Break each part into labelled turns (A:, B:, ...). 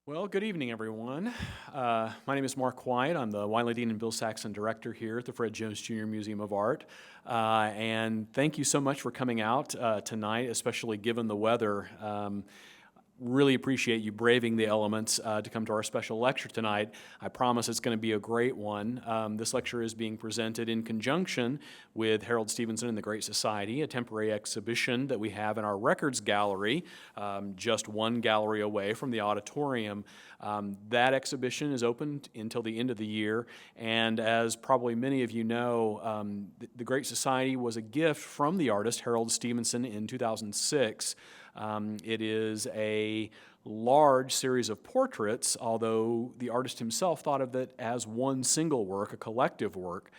A: Well, good evening, everyone. My name is Mark White. I'm the Wiley Dean and Bill Saxon Director here at the Fred Jones Jr. Museum of Art. And thank you so much for coming out tonight, especially given the weather. Really appreciate you braving the elements to come to our special lecture tonight. I promise it's going to be a great one. This lecture is being presented in conjunction with Harold Stevenson and the Great Society, a temporary exhibition that we have in our records gallery, just one gallery away from the auditorium. That exhibition is open until the end of the year, and as probably many of you know, the Great Society was a gift from the artist Harold Stevenson in 2006. It is a large series of portraits, although the artist himself thought of it as one single work, a collective work.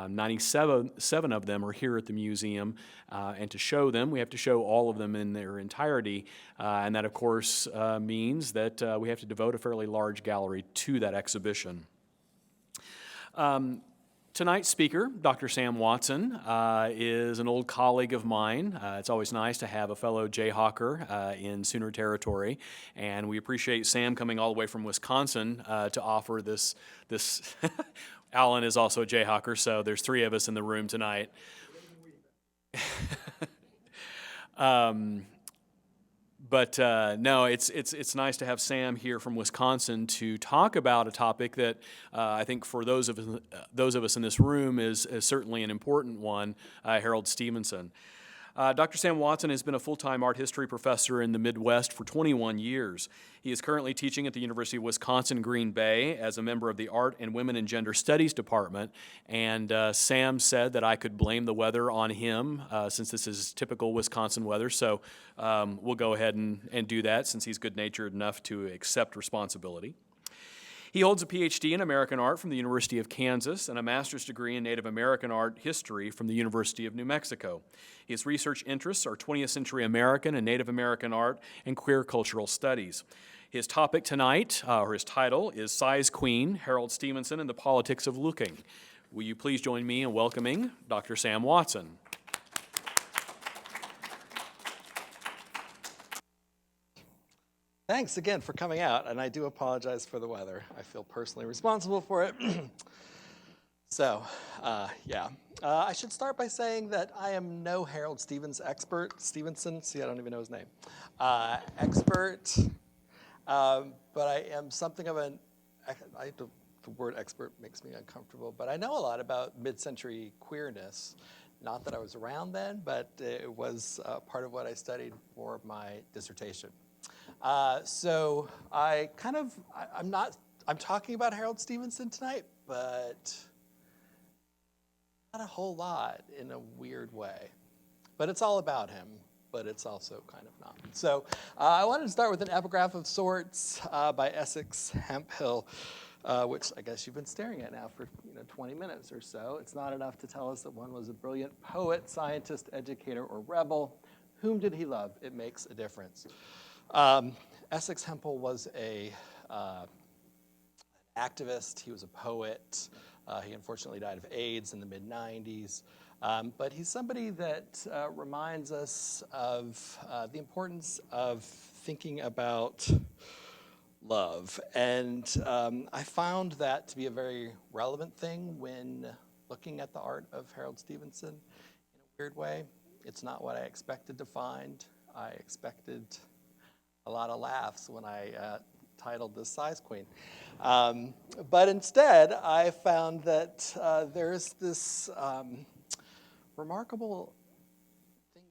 A: 97 of them are here at the museum, and to show them, we have to show all of them in their entirety, and that, of course, means that we have to devote a fairly large gallery to that exhibition. Tonight's speaker, Dr. Sam Watson, is an old colleague of mine. It's always nice to have a fellow Jayhawker in Sooner territory, and we appreciate Sam coming all the way from Wisconsin to offer this. Alan is also a Jayhawker, so there's three of us in the room tonight. But no, it's nice to have Sam here from Wisconsin to talk about a topic that I think for those of us in this room is certainly an important one, Harold Stevenson. Dr. Sam Watson has been a full-time art history professor in the Midwest for 21 years. He is currently teaching at the University of Wisconsin-Green Bay as a member of the Art and Women and Gender Studies Department, and Sam said that I could blame the weather on him since this is typical Wisconsin weather, so we'll go ahead and do that since he's good-natured enough to accept responsibility. He holds a PhD in American art from the University of Kansas and a master's degree in Native American art history from the University of New Mexico. His research interests are 20th century American and Native American art and queer cultural studies. His topic tonight, or his title, is Size Queen, Harold Stevenson and the Politics of Looking. Will you please join me in welcoming Dr. Sam Watson?
B: Thanks again for coming out, and I do apologize for the weather. I feel personally responsible for it. I should start by saying that I am no Harold Stevenson, see, I don't even know his name, expert, but I am something of the word expert makes me uncomfortable, but I know a lot about mid-century queerness. Not that I was around then, but it was part of what I studied for my dissertation. I'm talking about Harold Stevenson tonight, but not a whole lot in a weird way. But it's all about him, but it's also kind of not. So I wanted to start with an epigraph of sorts by Essex Hemphill, which I guess you've been staring at now for 20 minutes or so. It's not enough to tell us that one was a brilliant poet, scientist, educator, or rebel. Whom did he love? It makes a difference. Essex Hemphill was an activist. He was a poet. He unfortunately died of AIDS in the mid-90s. But he's somebody that reminds us of the importance of thinking about love. And I found that to be a very relevant thing when looking at the art of Harold Stevenson in a weird way. It's not what I expected to find. I expected a lot of laughs when I titled this Size Queen. But instead, I found that there's this remarkable thing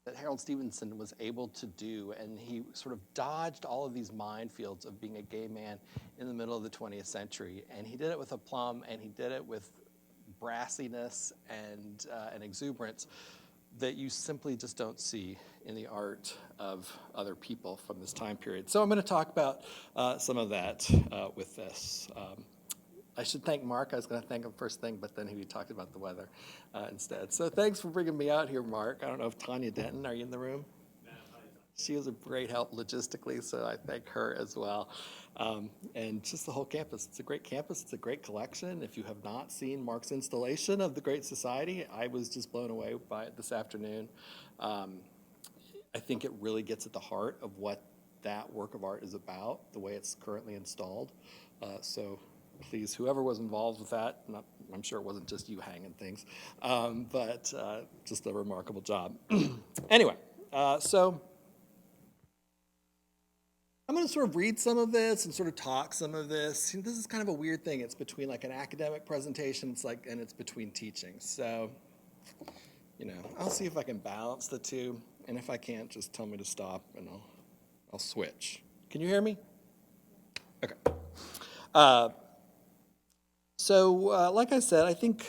B: that Harold Stevenson was able to do, and he sort of dodged all of these minefields of being a gay man in the middle of the 20th century. And he did it with aplomb, and he did it with brassiness and exuberance that you simply just don't see in the art of other people from this time period. So I'm going to talk about some of that with this. I should thank Mark. I was going to thank him first thing, but then he talked about the weather instead. So thanks for bringing me out here, Mark. I don't know if Tanya Denton, are you in the room? She was a great help logistically, so I thank her as well. And just the whole campus. It's a great campus. It's a great collection. If you have not seen Mark's installation of the Great Society, I was just blown away by it this afternoon. I think it really gets at the heart of what that work of art is about, the way it's currently installed. So please, whoever was involved with that, I'm sure it wasn't just you hanging things, but just a remarkable job. Anyway, so I'm going to sort of read some of this and sort of talk some of this. This is kind of a weird thing. It's between like an academic presentation, and it's between teaching. So, I'll see if I can balance the two, and if I can't, just tell me to stop, and I'll switch. Can you hear me? Okay. Like I said, I think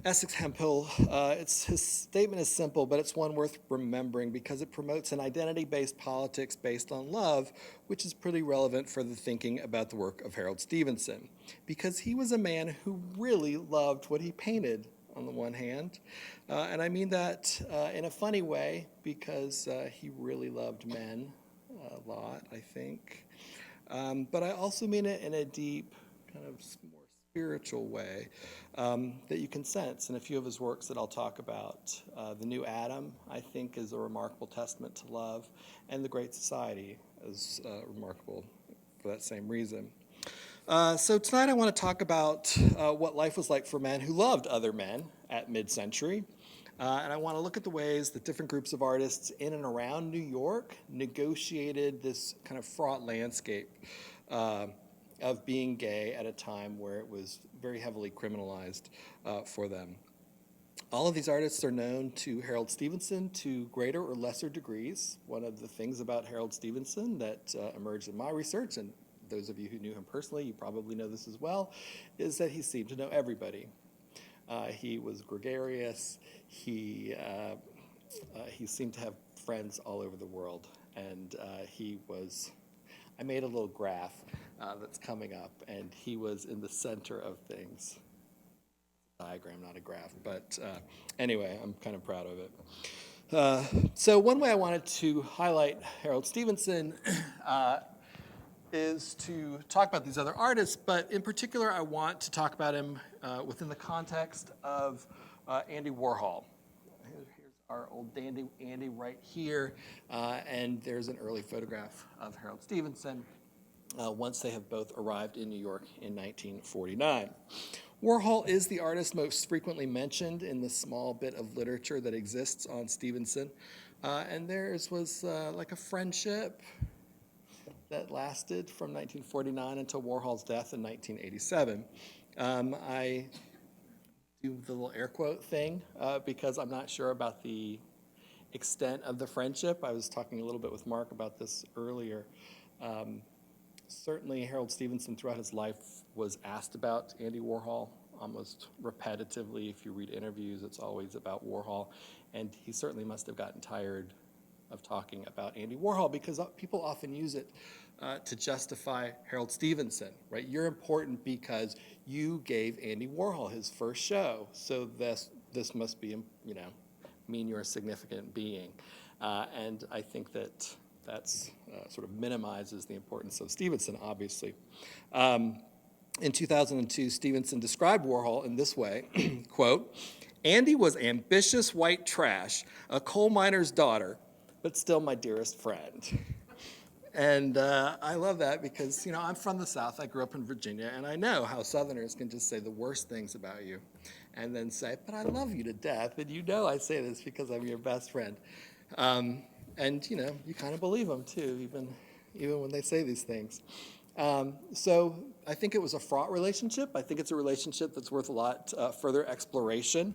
B: Essex Hemphill, his statement is simple, but it's one worth remembering because it promotes an identity-based politics based on love, which is pretty relevant for the thinking about the work of Harold Stevenson, because he was a man who really loved what he painted on the one hand, and I mean that in a funny way because he really loved men a lot, I think, but I also mean it in a deep, kind of more spiritual way that you can sense in a few of his works that I'll talk about. The New Adam, I think, is a remarkable testament to love, and The Great Society is remarkable for that same reason. So tonight I want to talk about what life was like for men who loved other men at mid-century. And I want to look at the ways that different groups of artists in and around New York negotiated this kind of fraught landscape of being gay at a time where it was very heavily criminalized for them. All of these artists are known to Harold Stevenson to greater or lesser degrees. One of the things about Harold Stevenson that emerged in my research, and those of you who knew him personally, you probably know this as well, is that he seemed to know everybody. He was gregarious. He seemed to have friends all over the world, and I made a little graph that's coming up, and he was in the center of things. A diagram, not a graph, but anyway, I'm kind of proud of it. So one way I wanted to highlight Harold Stevenson is to talk about these other artists, but in particular, I want to talk about him within the context of Andy Warhol. Here's our old dandy Andy right here, and there's an early photograph of Harold Stevenson once they have both arrived in New York in 1949. Warhol is the artist most frequently mentioned in the small bit of literature that exists on Stevenson, and theirs was like a friendship that lasted from 1949 until Warhol's death in 1987. I do the little air quote thing because I'm not sure about the extent of the friendship. I was talking a little bit with Mark about this earlier. Certainly Harold Stevenson throughout his life was asked about Andy Warhol almost repetitively. If you read interviews, it's always about Warhol. And he certainly must have gotten tired of talking about Andy Warhol because people often use it to justify Harold Stevenson, right? You're important because you gave Andy Warhol his first show, so this must be, mean you're a significant being. And I think that's sort of minimizes the importance of Stevenson, obviously. In 2002, Stevenson described Warhol in this way, quote, "Andy was ambitious white trash, a coal miner's daughter, but still my dearest friend." And I love that because, I'm from the South. I grew up in Virginia, and I know how Southerners can just say the worst things about you and then say, but I love you to death, and I say this because I'm your best friend. And, you kind of believe them, too, even when they say these things. So I think it was a fraught relationship. I think it's a relationship that's worth a lot further exploration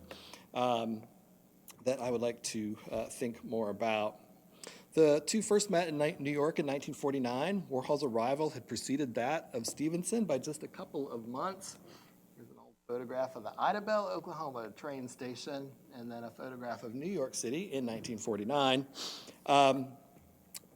B: that I would like to think more about. The two first met in New York in 1949. Warhol's arrival had preceded that of Stevenson by just a couple of months. Here's an old photograph of the Idabel, Oklahoma train station, and then a photograph of New York City in 1949.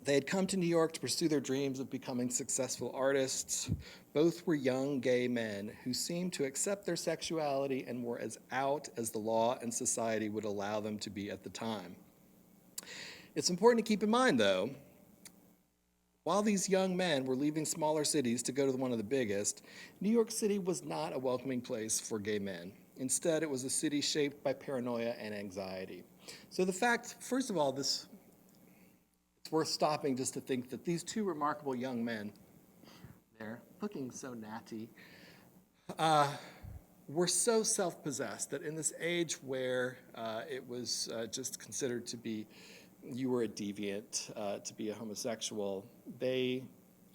B: They had come to New York to pursue their dreams of becoming successful artists. Both were young gay men who seemed to accept their sexuality and were as out as the law and society would allow them to be at the time. It's important to keep in mind, though, while these young men were leaving smaller cities to go to one of the biggest, New York City was not a welcoming place for gay men. Instead, it was a city shaped by paranoia and anxiety. So the fact, first of all, it's It's worth stopping just to think that these two remarkable young men, they're looking so natty, were so self-possessed that in this age where it was just considered to be, you were a deviant, to be a homosexual, they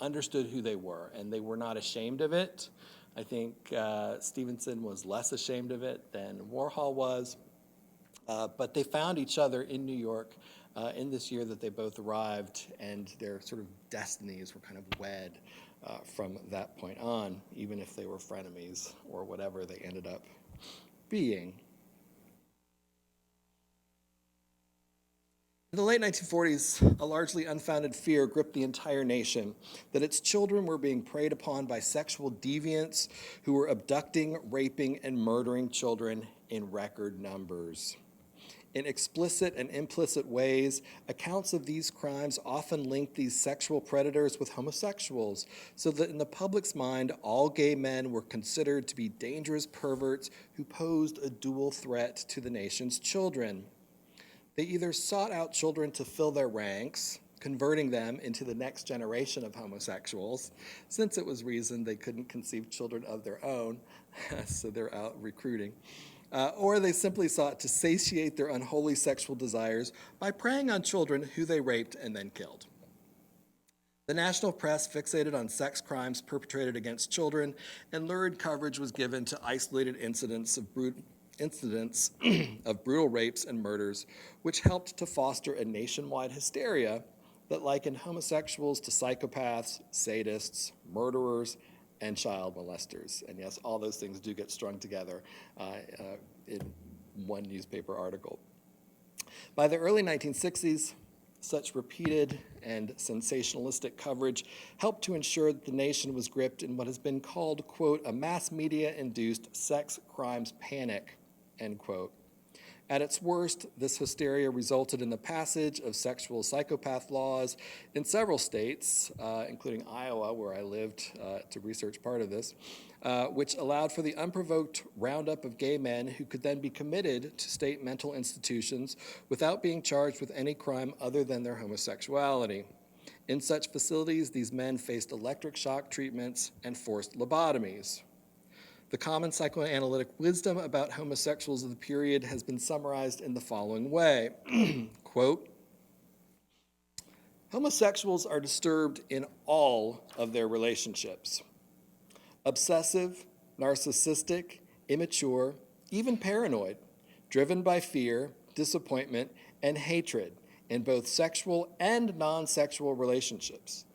B: understood who they were, and they were not ashamed of it. I think Stevenson was less ashamed of it than Warhol was, but they found each other in New York in this year that they both arrived, and their sort of destinies were kind of wed from that point on, even if they were frenemies or whatever they ended up being. In the late 1940s, a largely unfounded fear gripped the entire nation that its children were being preyed upon by sexual deviants who were abducting, raping, and murdering children in record numbers. In explicit and implicit ways, accounts of these crimes often linked these sexual predators with homosexuals, so that in the public's mind, all gay men were considered to be dangerous perverts who posed a dual threat to the nation's children. They either sought out children to fill their ranks, converting them into the next generation of homosexuals, since it was reasoned they couldn't conceive children of their own, so they're out recruiting. Or they simply sought to satiate their unholy sexual desires by preying on children who they raped and then killed. The national press fixated on sex crimes perpetrated against children, and lurid coverage was given to isolated incidents of brutal rapes and murders, which helped to foster a nationwide hysteria that likened homosexuals to psychopaths, sadists, murderers, and child molesters. And yes, all those things do get strung together in one newspaper article. By the early 1960s, such repeated and sensationalistic coverage helped to ensure that the nation was gripped in what has been called, quote, a mass media-induced sex crimes panic, end quote. At its worst, this hysteria resulted in the passage of sexual psychopath laws in several states, including Iowa, where I lived to research part of this, which allowed for the unprovoked roundup of gay men who could then be committed to state mental institutions without being charged with any crime other than their homosexuality. In such facilities, these men faced electric shock treatments and forced lobotomies. The common psychoanalytic wisdom about homosexuals of the period has been summarized in the following way, quote, homosexuals are disturbed in all of their relationships. Obsessive, narcissistic, immature, even paranoid, driven by fear, disappointment, and hatred in both sexual and non-sexual relationships.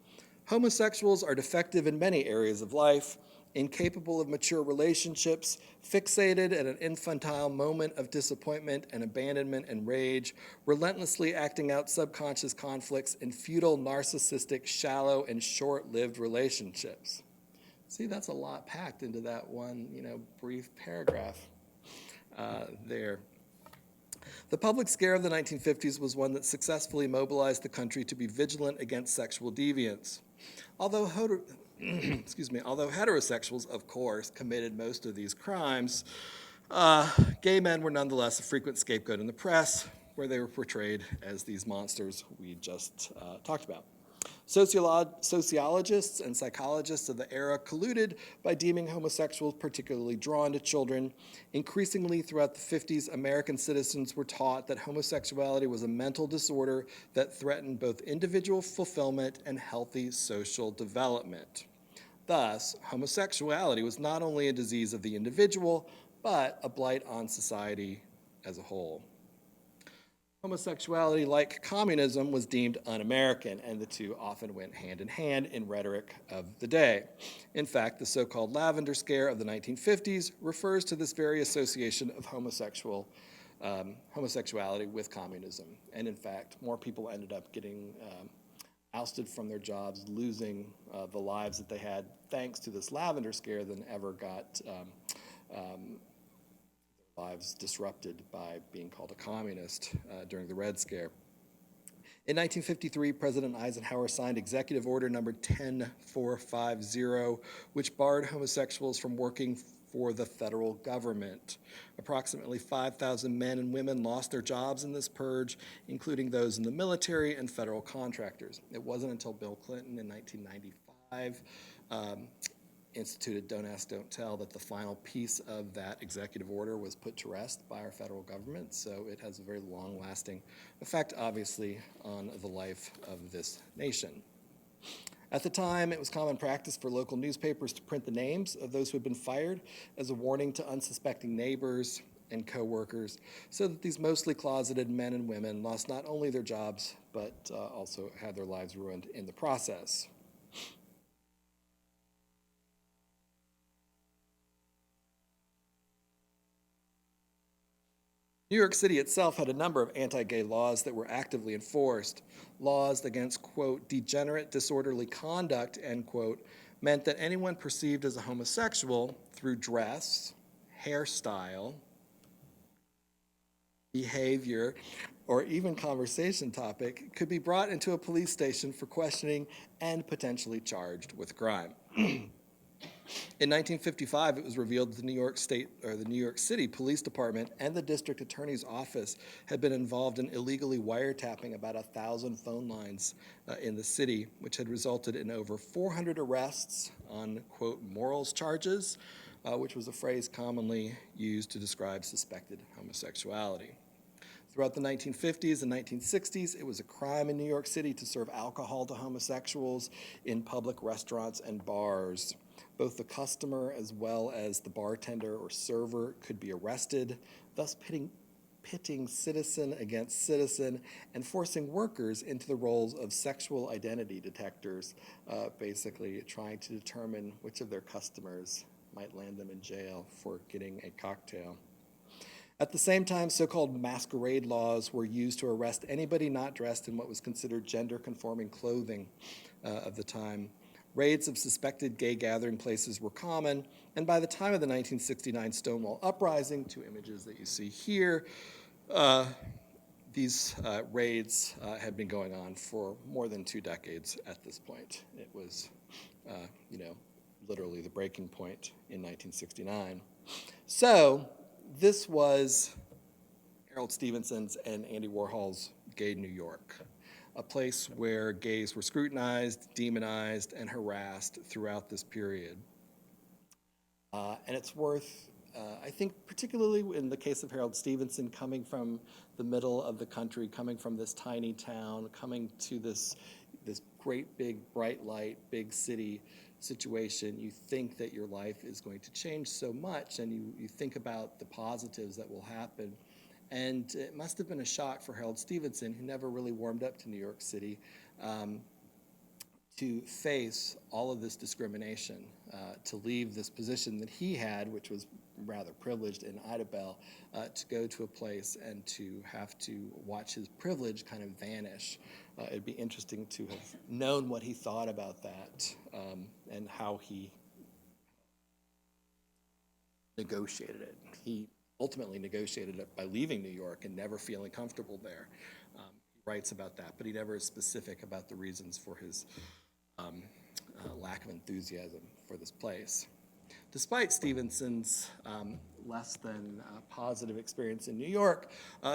B: Homosexuals are defective in many areas of life, incapable of mature relationships, fixated at an infantile moment of disappointment and abandonment and rage, relentlessly acting out subconscious conflicts in futile, narcissistic, shallow, and short-lived relationships. See, that's a lot packed into that one, brief paragraph there. The public scare of the 1950s was one that successfully mobilized the country to be vigilant against sexual deviance. Although heterosexuals, of course, committed most of these crimes, gay men were nonetheless a frequent scapegoat in the press, where they were portrayed as these monsters we just talked about. Sociologists and psychologists of the era colluded by deeming homosexuals particularly drawn to children. Increasingly throughout the 50s, American citizens were taught that homosexuality was a mental disorder that threatened both individual fulfillment and healthy social development. Thus, homosexuality was not only a disease of the individual, but a blight on society as a whole. Homosexuality, like communism, was deemed un-American, and the two often went hand in hand in rhetoric of the day. In fact, the so-called Lavender Scare of the 1950s refers to this very association of homosexuality with communism. And in fact, more people ended up getting ousted from their jobs, losing the lives that they had thanks to this Lavender Scare than ever got lives disrupted by being called a communist during the Red Scare. In 1953, President Eisenhower signed Executive Order number 10450, which barred homosexuals from working for the federal government. Approximately 5,000 men and women lost their jobs in this purge, including those in the military and federal contractors. It wasn't until Bill Clinton in 1995 instituted Don't Ask, Don't Tell that the final piece of that executive order was put to rest by our federal government, so it has a very long-lasting effect, obviously, on the life of this nation. At the time, it was common practice for local newspapers to print the names of those who had been fired as a warning to unsuspecting neighbors and co-workers, so that these mostly closeted men and women lost not only their jobs, but also had their lives ruined in the process. New York City itself had a number of anti-gay laws that were actively enforced. Laws against, quote, degenerate, disorderly conduct, end quote, meant that anyone perceived as a homosexual through dress, hairstyle, behavior, or even conversation topic could be brought into a police station for questioning and potentially charged with crime. In 1955, it was revealed that the New York City Police Department and the District Attorney's Office had been involved in illegally wiretapping about 1,000 phone lines in the city, which had resulted in over 400 arrests on, quote, morals charges, which was a phrase commonly used to describe suspected homosexuality. Throughout the 1950s and 1960s, it was a crime in New York City to serve alcohol to homosexuals in public restaurants and bars. Both the customer as well as the bartender or server could be arrested, thus pitting citizen against citizen and forcing workers into the roles of sexual identity detectors, basically trying to determine which of their customers might land them in jail for getting a cocktail. At the same time, so-called masquerade laws were used to arrest anybody not dressed in what was considered gender-conforming clothing of the time. Raids of suspected gay gathering places were common, and by the time of the 1969 Stonewall Uprising, two images that you see here, these raids had been going on for more than 2 decades at this point. It was, literally the breaking point in 1969. So this was Harold Stevenson's and Andy Warhol's Gay New York, a place where gays were scrutinized, demonized, and harassed throughout this period. And it's worth, I think, particularly in the case of Harold Stevenson, coming from the middle of the country, coming from this tiny town, coming to this great big bright light, big city situation, you think that your life is going to change so much, and you think about the positives that will happen. And it must have been a shock for Harold Stevenson, who never really warmed up to New York City, to face all of this discrimination, to leave this position that he had, which was rather privileged in Idabel, to go to a place and to have to watch his privilege kind of vanish. It'd be interesting to have known what he thought about that, and how he negotiated it. He ultimately negotiated it by leaving New York and never feeling comfortable there. He writes about that, but he never is specific about the reasons for his lack of enthusiasm for this place. Despite Stevenson's less than positive experience in New York,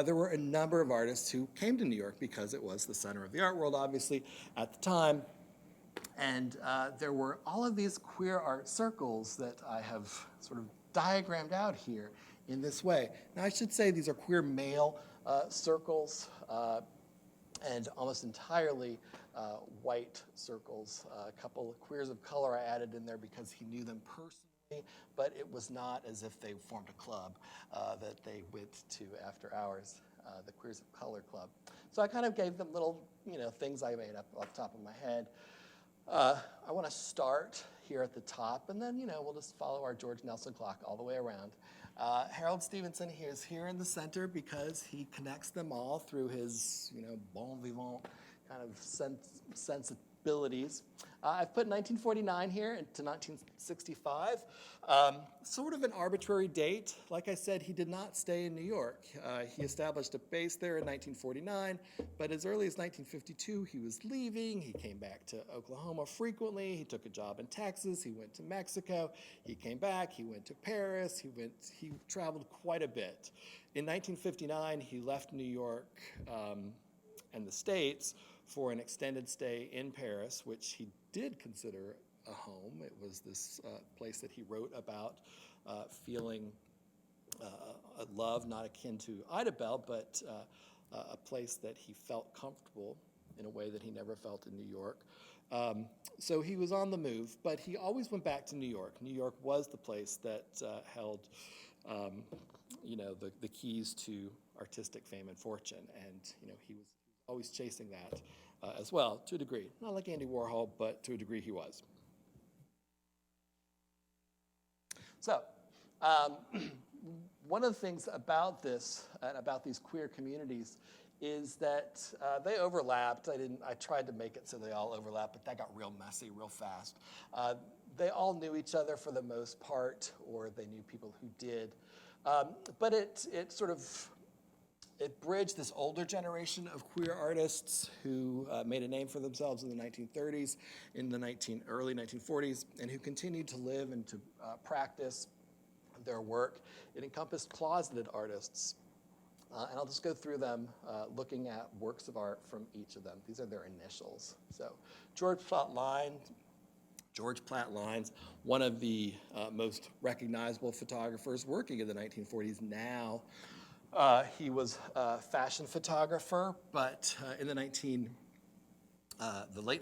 B: there were a number of artists who came to New York because it was the center of the art world, obviously, at the time. And there were all of these queer art circles that I have sort of diagrammed out here in this way. Now, I should say these are queer male circles, and almost entirely white circles. A couple of queers of color I added in there because he knew them personally, but it was not as if they formed a club that they went to after hours, the Queers of Color Club. So I kind of gave them little, things I made up off the top of my head. I want to start here at the top, and then, we'll just follow our George Nelson clock all the way around. Harold Stevenson, he is here in the center because he connects them all through his, bon vivant kind of abilities. I've put 1949 here into 1965, sort of an arbitrary date. Like I said, he did not stay in New York. He established a base there in 1949, but as early as 1952, he was leaving. He came back to Oklahoma frequently. He took a job in Texas. He went to Mexico. He came back. He went to Paris. He traveled quite a bit. In 1959, he left New York and the States for an extended stay in Paris, which he did consider a home. It was this place that he wrote about feeling a love not akin to Ida Bell, but a place that he felt comfortable in a way that he never felt in New York. So he was on the move, but he always went back to New York. New York was the place that held the keys to artistic fame and fortune, and he was always chasing that as well, to a degree. Not like Andy Warhol, but to a degree he was. So, one of the things about this and about these queer communities is that they overlapped. I tried to make it so they all overlap, but that got real messy real fast. They all knew each other for the most part, or they knew people who did. But it bridged this older generation of queer artists who made a name for themselves in the 1930s, in the early 1940s, and who continued to live and to practice their work. It encompassed closeted artists. And I'll just go through them looking at works of art from each of them. These are their initials. So George Platt Lynes, one of the most recognizable photographers working in the 1940s now. He was a fashion photographer, but in the late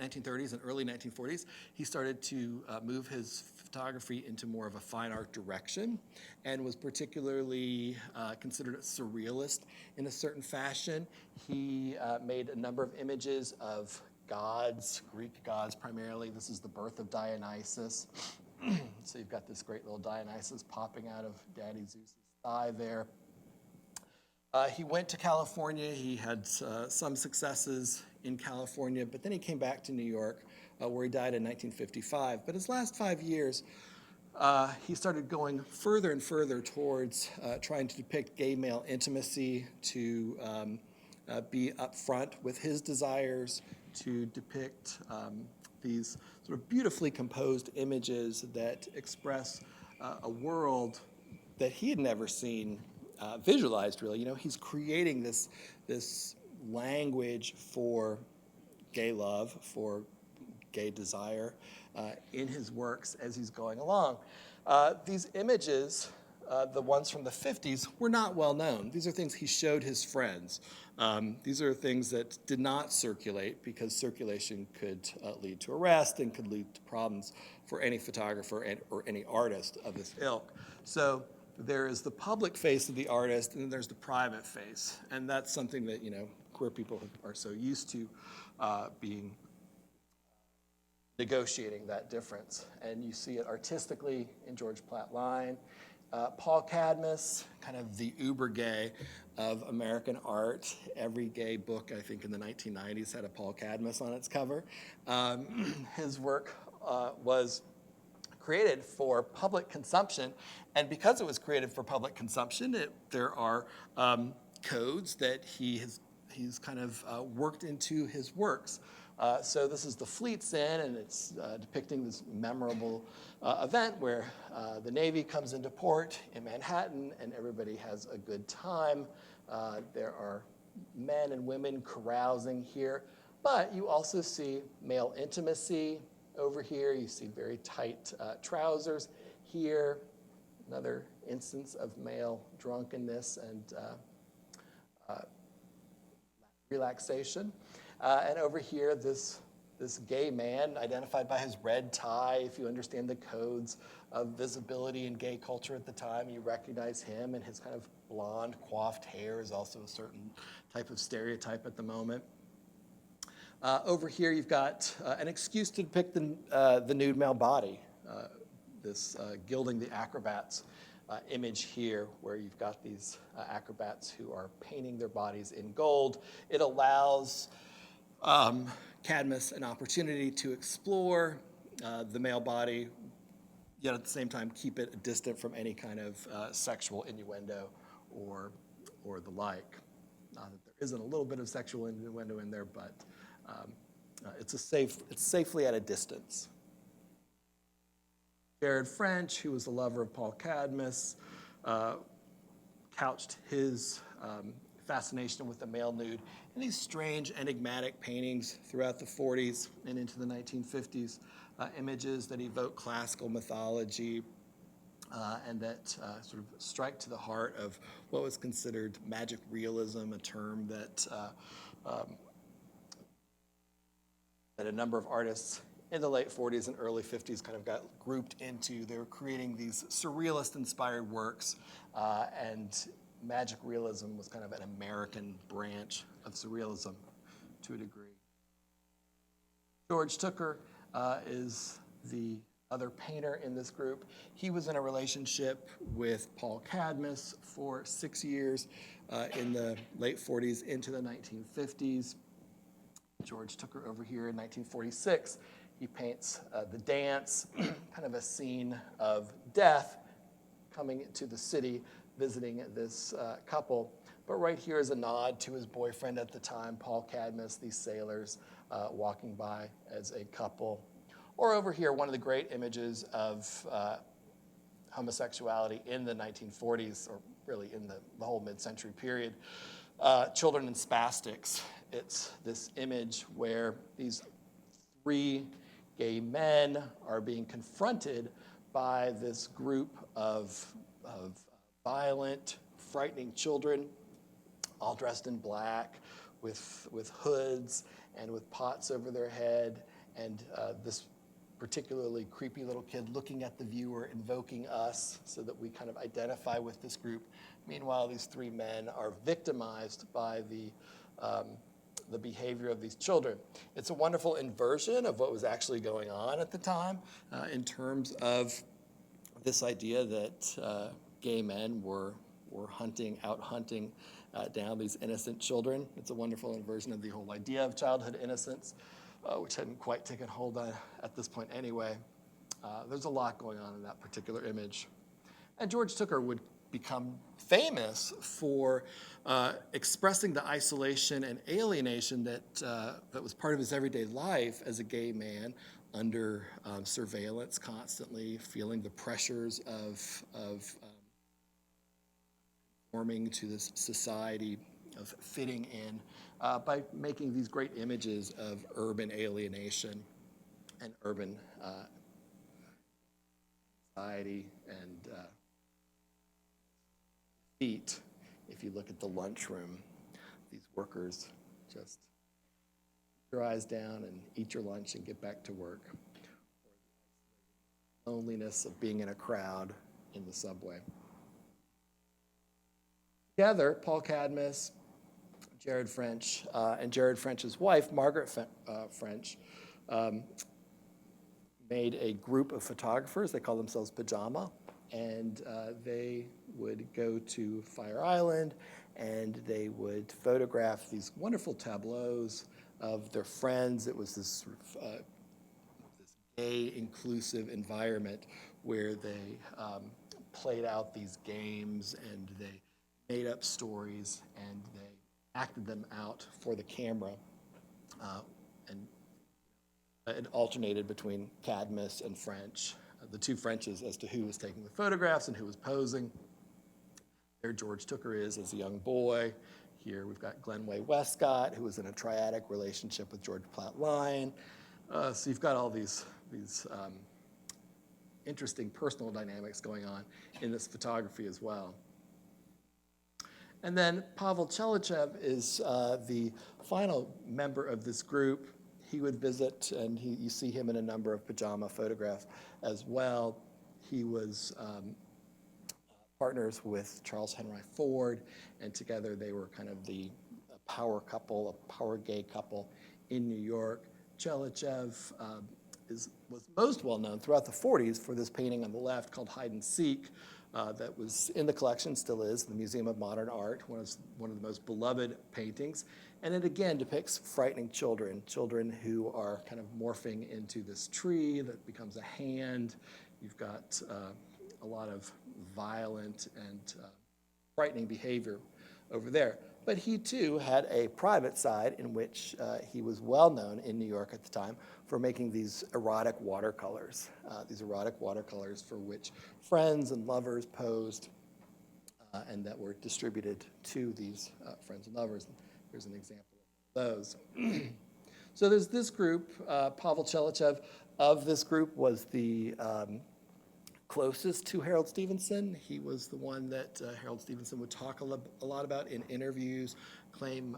B: 1930s and early 1940s, he started to move his photography into more of a fine art direction, and was particularly considered a surrealist in a certain fashion. He made a number of images of gods, Greek gods primarily. This is the birth of Dionysus. So you've got this great little Dionysus popping out of Daddy Zeus's thigh there. He went to California. He had some successes in California, but then he came back to New York, where he died in 1955. But his last 5 years, he started going further and further towards trying to depict gay male intimacy, to be upfront with his desires, to depict these sort of beautifully composed images that express a world that he had never seen visualized, really. He's creating this language for gay love, for gay desire in his works as he's going along. These images, the ones from the 50s, were not well known. These are things he showed his friends. These are things that did not circulate, because circulation could lead to arrest and could lead to problems for any photographer or any artist of this ilk. So there is the public face of the artist, and then there's the private face. And that's something that, queer people are so used to negotiating that difference. And you see it artistically in George Platt Lyne. Paul Cadmus, kind of the uber gay of American art. Every gay book, I think, in the 1990s had a Paul Cadmus on its cover. His work was created for public consumption, and because it was created for public consumption, there are codes that he's kind of worked into his works. So this is the Fleet's Inn, and it's depicting this memorable event where the Navy comes into port in Manhattan, and everybody has a good time. There are men and women carousing here, but you also see male intimacy. Over here, you see very tight trousers. Here, another instance of male drunkenness and relaxation. And over here, this gay man, identified by his red tie. If you understand the codes of visibility in gay culture at the time, you recognize him, and his kind of blonde, coiffed hair is also a certain type of stereotype at the moment. Over here, you've got an excuse to depict the nude male body, this gilding the acrobats image here, where you've got these acrobats who are painting their bodies in gold. It allows Cadmus an opportunity to explore the male body, yet at the same time keep it distant from any kind of sexual innuendo or the like. Not that there isn't a little bit of sexual innuendo in there, but it's safely at a distance. Jared French, who was the lover of Paul Cadmus, couched his fascination with the male nude in these strange, enigmatic paintings throughout the 40s and into the 1950s, images that evoke classical mythology and that sort of strike to the heart of what was considered magic realism, a term that that a number of artists in the late 40s and early 50s kind of got grouped into. They were creating these surrealist-inspired works, and magic realism was kind of an American branch of surrealism to a degree. George Tooker is the other painter in this group. He was in a relationship with Paul Cadmus for 6 years in the late 40s into the 1950s. George Tooker over here in 1946, he paints The Dance, kind of a scene of death coming to the city, visiting this couple. But right here is a nod to his boyfriend at the time, Paul Cadmus, these sailors walking by as a couple. Or over here, one of the great images of homosexuality in the 1940s, or really in the whole mid-century period, Children and Spastics. It's this image where these three gay men are being confronted by this group of violent, frightening children, all dressed in black, with hoods and with pots over their head, and this particularly creepy little kid looking at the viewer, invoking us so that we kind of identify with this group. Meanwhile, these three men are victimized by the behavior of these children. It's a wonderful inversion of what was actually going on at the time in terms of this idea that gay men were out hunting down these innocent children. It's a wonderful inversion of the whole idea of childhood innocence, which hadn't quite taken hold at this point anyway. There's a lot going on in that particular image. And George Tooker would become famous for expressing the isolation and alienation that was part of his everyday life as a gay man under surveillance, constantly feeling the pressures of conforming to this society, of fitting in, by making these great images of urban alienation and urban anxiety and defeat. If you look at the lunchroom, these workers just keep your eyes down and eat your lunch and get back to work. Or the loneliness of being in a crowd in the subway. Together, Paul Cadmus, Jared French, and Jared French's wife, Margaret French, made a group of photographers. They call themselves Pajama, and they would go to Fire Island, and they would photograph these wonderful tableaus of their friends. It was this sort of this gay, inclusive environment where they played out these games, and they made up stories, and they acted them out for the camera, and it alternated between Cadmus and French, the two Frenches, as to who was taking the photographs and who was posing. There George Tooker is as a young boy. Here we've got Glenway Westcott, who was in a triadic relationship with George Platt Lyon. So you've got all these interesting personal dynamics going on in this photography as well. And then Pavel Chelichev is the final member of this group. He would visit, and you see him in a number of Pajama photographs as well. He was partners with Charles Henry Ford, and together they were kind of the power couple, a power gay couple in New York. Chelichev was most well known throughout the 40s for this painting on the left called Hide and Seek that was in the collection, still is, the Museum of Modern Art, one of the most beloved paintings. And it again depicts frightening children, children who are kind of morphing into this tree that becomes a hand. You've got a lot of violent and frightening behavior over there. But he too had a private side in which he was well known in New York at the time for making these erotic watercolors for which friends and lovers posed and that were distributed to these friends and lovers. Here's an example of those. So there's this group, Pavel Chelichev of this group was the closest to Harold Stevenson. He was the one that Harold Stevenson would talk a lot about in interviews, claim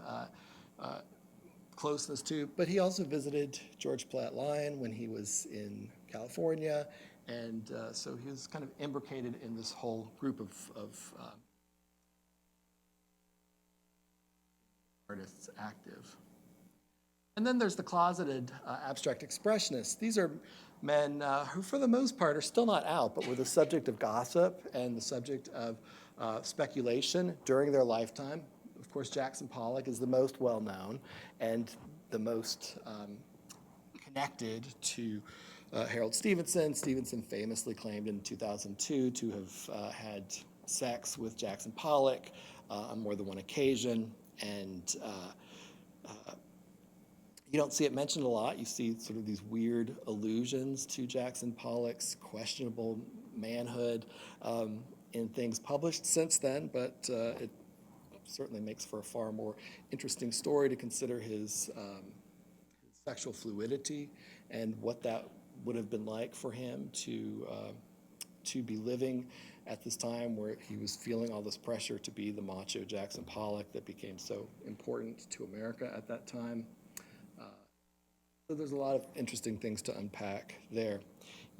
B: closeness to. But he also visited George Platt Lyon when he was in California. And so he was kind of imbricated in this whole group of artists active. And then there's the closeted abstract expressionists. These are men who, for the most part, are still not out, but were the subject of gossip and the subject of speculation during their lifetime. Of course, Jackson Pollock is the most well-known and the most connected to Harold Stevenson. Stevenson famously claimed in 2002 to have had sex with Jackson Pollock on more than one occasion. And you don't see it mentioned a lot. You see sort of these weird allusions to Jackson Pollock's questionable manhood in things published since then, but it certainly makes for a far more interesting story to consider his sexual fluidity and what that would have been like for him to be living at this time where he was feeling all this pressure to be the macho Jackson Pollock that became so important to America at that time. So there's a lot of interesting things to unpack there.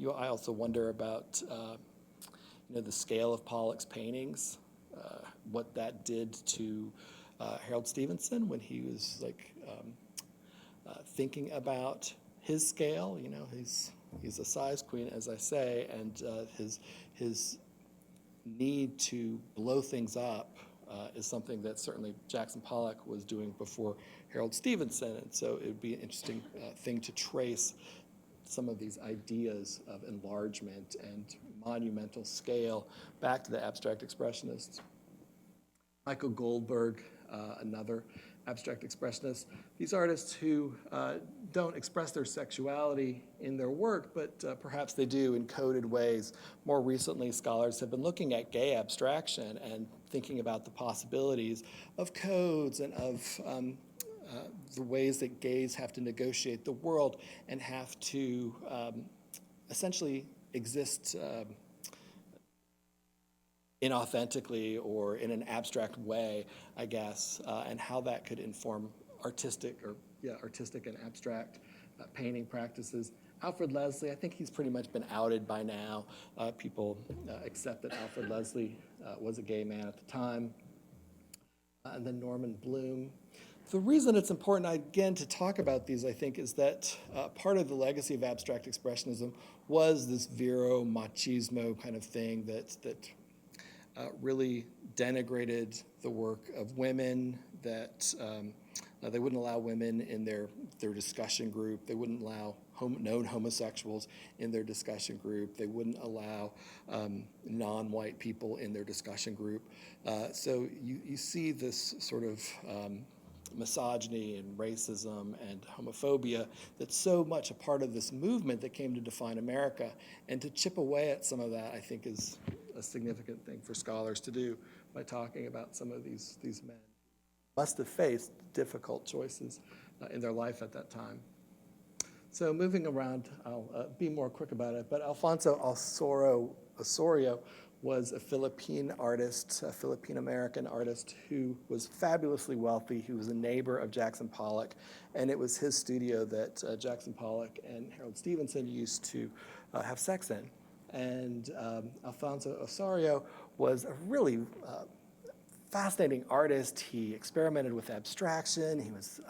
B: I also wonder about the scale of Pollock's paintings, what that did to Harold Stevenson when he was thinking about his scale. He's a size queen, as I say, and his need to blow things up is something that certainly Jackson Pollock was doing before Harold Stevenson, and so it would be an interesting thing to trace some of these ideas of enlargement and monumental scale back to the abstract expressionists. Michael Goldberg, another abstract expressionist. These artists who don't express their sexuality in their work, but perhaps they do in coded ways. More recently, scholars have been looking at gay abstraction and thinking about the possibilities of codes and of the ways that gays have to negotiate the world and have to essentially exist inauthentically or in an abstract way, I guess, and how that could inform artistic and abstract painting practices. Alfred Leslie, I think he's pretty much been outed by now. People accept that Alfred Leslie was a gay man at the time. And then Norman Bluhm. The reason it's important, again, to talk about these, I think, is that part of the legacy of abstract expressionism was this viro machismo kind of thing that really denigrated the work of women, that they wouldn't allow women in their discussion group. They wouldn't allow known homosexuals in their discussion group. They wouldn't allow non-white people in their discussion group. So you see this sort of misogyny and racism and homophobia that's so much a part of this movement that came to define America. And to chip away at some of that, I think, is a significant thing for scholars to do by talking about some of these men must have faced difficult choices in their life at that time. So moving around, I'll be more quick about it, but Alfonso Ossorio was a Philippine artist, a Philippine-American artist who was fabulously wealthy. He was a neighbor of Jackson Pollock, and it was his studio that Jackson Pollock and Harold Stevenson used to have sex in. And Alfonso Ossorio was a really fascinating artist. He experimented with abstraction. He was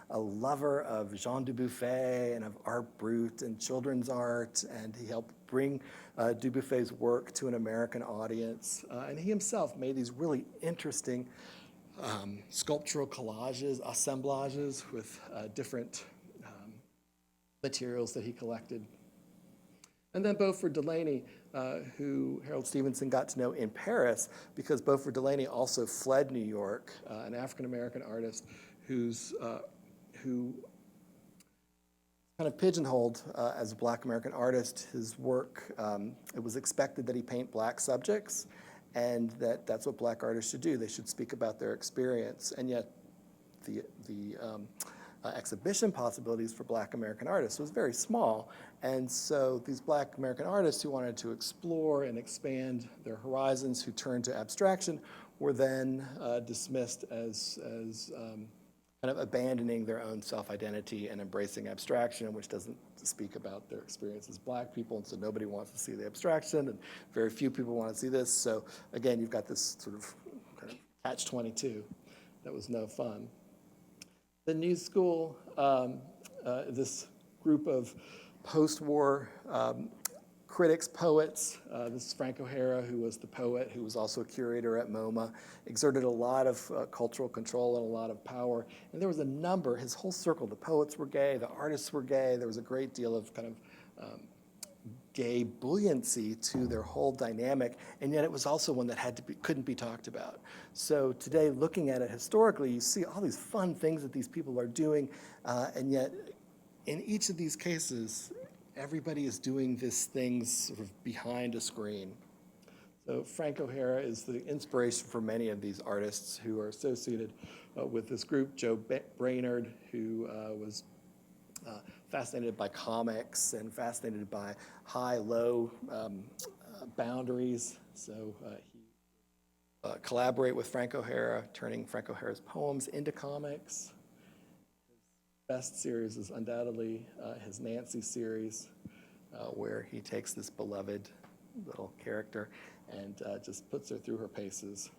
B: a lover of Jean Dubuffet and of art brut and children's art, and he helped bring Dubuffet's work to an American audience. And he himself made these really interesting sculptural collages, assemblages with different materials that he collected. And then Beauford Delaney, who Harold Stevenson got to know in Paris, because Beauford Delaney also fled New York, an African-American artist who kind of pigeonholed as a Black American artist. His work, it was expected that he paint Black subjects, and that's what Black artists should do. They should speak about their experience, and yet the exhibition possibilities for Black American artists was very small. And so these Black American artists who wanted to explore and expand their horizons, who turned to abstraction, were then dismissed as kind of abandoning their own self-identity and embracing abstraction, which doesn't speak about their experience as Black people, and so nobody wants to see the abstraction, and very few people want to see this. So again, you've got this sort of kind of catch-22 that was no fun. The New School, this group of post-war critics, poets, this is Frank O'Hara, who was the poet, who was also a curator at MoMA, exerted a lot of cultural control and a lot of power. And there was a number, his whole circle, the poets were gay, the artists were gay, there was a great deal of kind of gay buoyancy to their whole dynamic, and yet it was also one that couldn't be talked about. So today, looking at it historically, you see all these fun things that these people are doing, and yet in each of these cases, everybody is doing these things sort of behind a screen. So Frank O'Hara is the inspiration for many of these artists who are associated with this group. Joe Brainard, who was fascinated by comics and fascinated by high-low boundaries. So he collaborate with Frank O'Hara, turning Frank O'Hara's poems into comics. His best series is undoubtedly his Nancy series, where he takes this beloved little character and just puts her through her paces.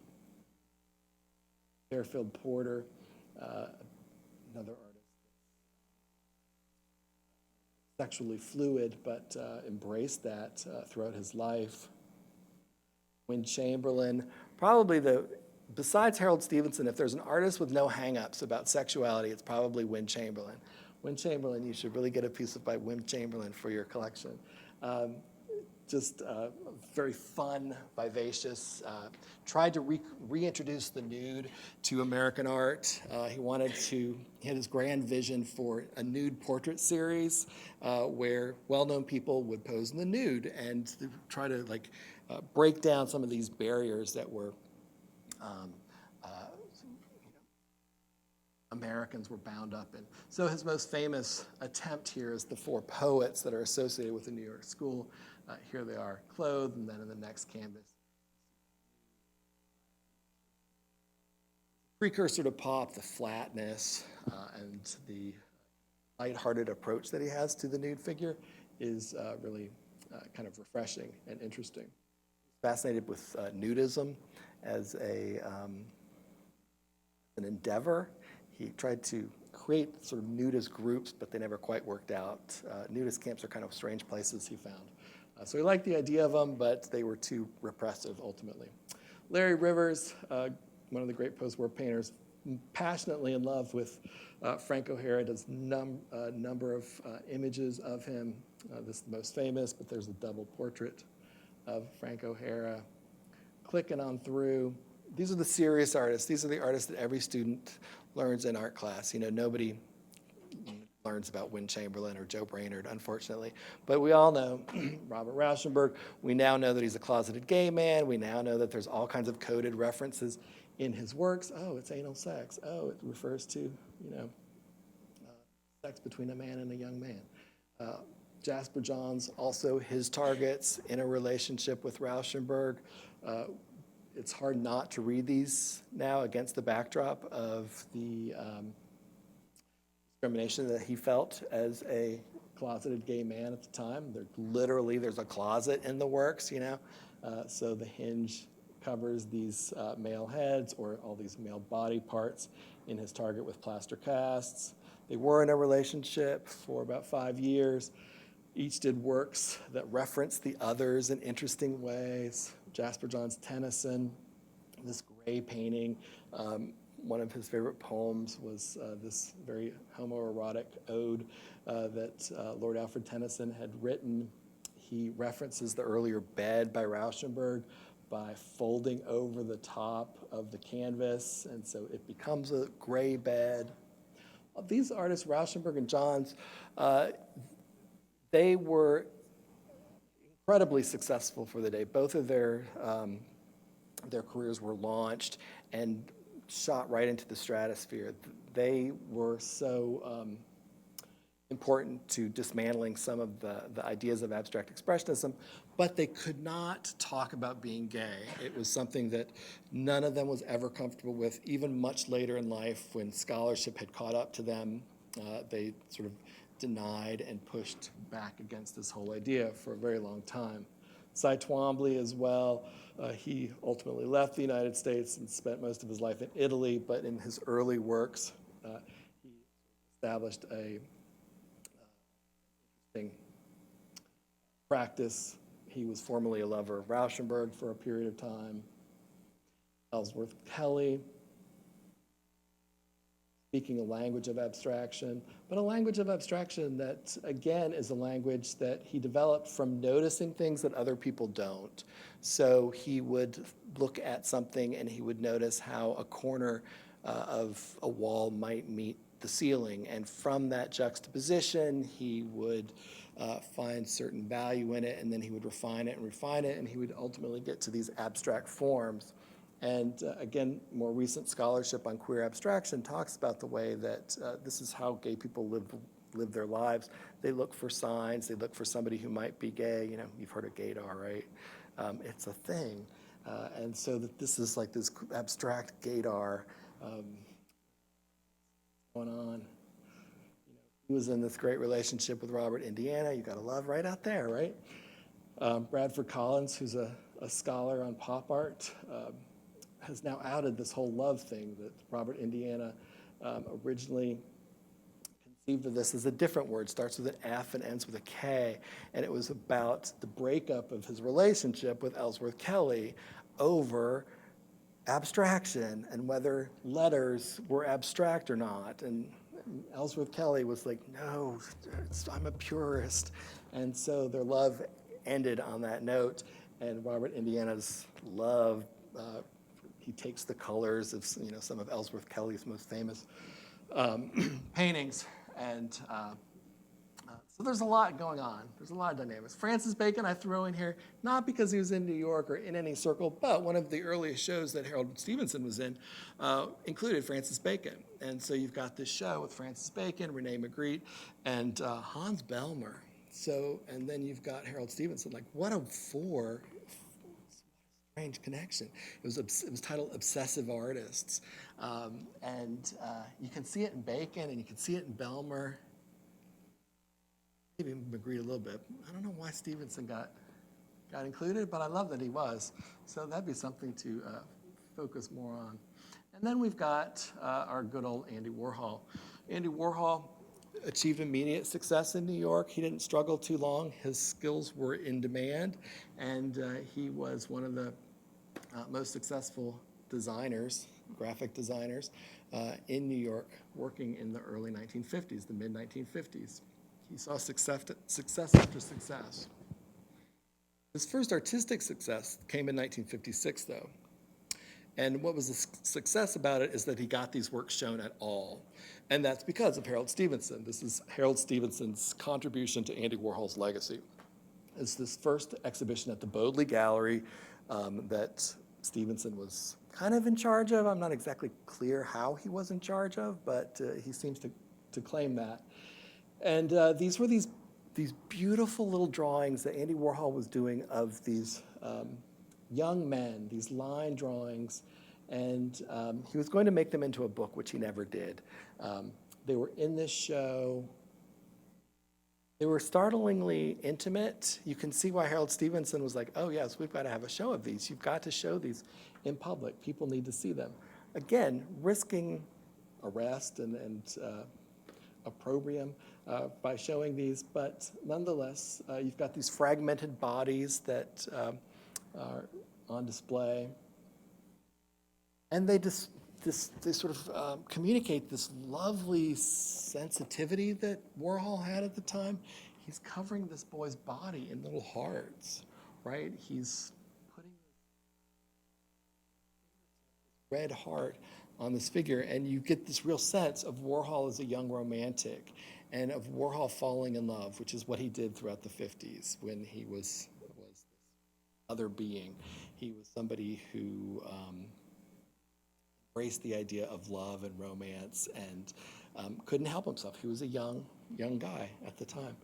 B: Fairfield Porter, another artist, sexually fluid, but embraced that throughout his life. Wynn Chamberlain, probably besides Harold Stevenson, if there's an artist with no hang-ups about sexuality, it's probably Wynn Chamberlain. Wynn Chamberlain, you should really get a piece by Wynn Chamberlain for your collection. Just very fun, vivacious, tried to reintroduce the nude to American art. He had his grand vision for a nude portrait series where well-known people would pose in the nude and try to break down some of these barriers that were Americans were bound up in. So his most famous attempt here is the four poets that are associated with the New York School. Here they are clothed, and then in the next canvas. Precursor to pop, the flatness and the lighthearted approach that he has to the nude figure is really kind of refreshing and interesting. Fascinated with nudism as an endeavor. He tried to create sort of nudist groups, but they never quite worked out. Nudist camps are kind of strange places, he found. So he liked the idea of them, but they were too repressive ultimately. Larry Rivers, one of the great post-war painters, passionately in love with Frank O'Hara, does a number of images of him. This is the most famous, but there's a double portrait of Frank O'Hara. Clicking on through, these are the serious artists. These are the artists that every student learns in art class. You know, nobody learns about Wynn Chamberlain or Joe Brainard, unfortunately. But we all know Robert Rauschenberg. We now know that he's a closeted gay man. We now know that there's all kinds of coded references in his works. Oh, it's anal sex. Oh, it refers to, sex between a man and a young man. Jasper Johns, also his targets in a relationship with Rauschenberg. It's hard not to read these now against the backdrop of the discrimination that he felt as a closeted gay man at the time. There's a closet in the works, so the hinge covers these male heads or all these male body parts in his target with plaster casts. They were in a relationship for about 5 years. Each did works that referenced the others in interesting ways. Jasper Johns Tennyson, this gray painting, one of his favorite poems was this very homoerotic ode that Lord Alfred Tennyson had written. He references the earlier bed by Rauschenberg by folding over the top of the canvas, and so it becomes a gray bed. These artists, Rauschenberg and Johns, they were incredibly successful for the day. Both of their careers were launched and shot right into the stratosphere. They were so important to dismantling some of the ideas of abstract expressionism, but they could not talk about being gay. It was something that none of them was ever comfortable with, even much later in life when scholarship had caught up to them. They sort of denied and pushed back against this whole idea for a very long time. Cy Twombly as well, he ultimately left the United States and spent most of his life in Italy, but in his early works, he established a interesting practice. He was formerly a lover of Rauschenberg for a period of time. Ellsworth Kelly, speaking a language of abstraction, but a language of abstraction that, again, is a language that he developed from noticing things that other people don't. So he would look at something and he would notice how a corner of a wall might meet the ceiling, and from that juxtaposition, he would find certain value in it, and then he would refine it, and he would ultimately get to these abstract forms. And again, more recent scholarship on queer abstraction talks about the way that this is how gay people live their lives. They look for signs. They look for somebody who might be gay. You know, you've heard of gaydar, right? It's a thing. And so that this is like this abstract gaydar going on. You know, he was in this great relationship with Robert Indiana. You got to love right out there, right? Bradford Collins, who's a scholar on pop art, has now outed this whole love thing that Robert Indiana originally conceived of this as a different word, starts with an F and ends with a K, and it was about the breakup of his relationship with Ellsworth Kelly over abstraction and whether letters were abstract or not. And Ellsworth Kelly was like, no, I'm a purist. And so their love ended on that note, and Robert Indiana's love, he takes the colors of some of Ellsworth Kelly's most famous paintings, and so there's a lot going on. There's a lot of dynamics. Francis Bacon I throw in here, not because he was in New York or in any circle, but one of the earliest shows that Harold Stevenson was in included Francis Bacon. And so you've got this show with Francis Bacon, Rene Magritte, and Hans Bellmer. So, and then you've got Harold Stevenson. Like, what a strange connection. It was titled Obsessive Artists. And you can see it in Bacon, and you can see it in Bellmer. Maybe Magritte a little bit. I don't know why Stevenson got included, but I love that he was. So that'd be something to focus more on. And then we've got our good old Andy Warhol. Andy Warhol achieved immediate success in New York. He didn't struggle too long. His skills were in demand, and he was one of the most successful designers, graphic designers, in New York, working in the early 1950s, the mid-1950s. He saw success after success. His first artistic success came in 1956, though. And what was the success about it is that he got these works shown at all. And that's because of Harold Stevenson. This is Harold Stevenson's contribution to Andy Warhol's legacy. It's this first exhibition at the Bodley Gallery that Stevenson was kind of in charge of. I'm not exactly clear how he was in charge of, but he seems to claim that. And these were these beautiful little drawings that Andy Warhol was doing of these young men, these line drawings, and he was going to make them into a book, which he never did. They were in this show. They were startlingly intimate. You can see why Harold Stevenson was like, oh yes, we've got to have a show of these. You've got to show these in public. People need to see them. Again, risking arrest and opprobrium by showing these, but nonetheless, you've got these fragmented bodies that are on display. And they they sort of communicate this lovely sensitivity that Warhol had at the time. He's covering this boy's body in little hearts, right? He's putting this red heart on this figure, and you get this real sense of Warhol as a young romantic and of Warhol falling in love, which is what he did throughout the 50s when he was this other being. He was somebody who embraced the idea of love and romance and couldn't help himself. He was a young guy at the time.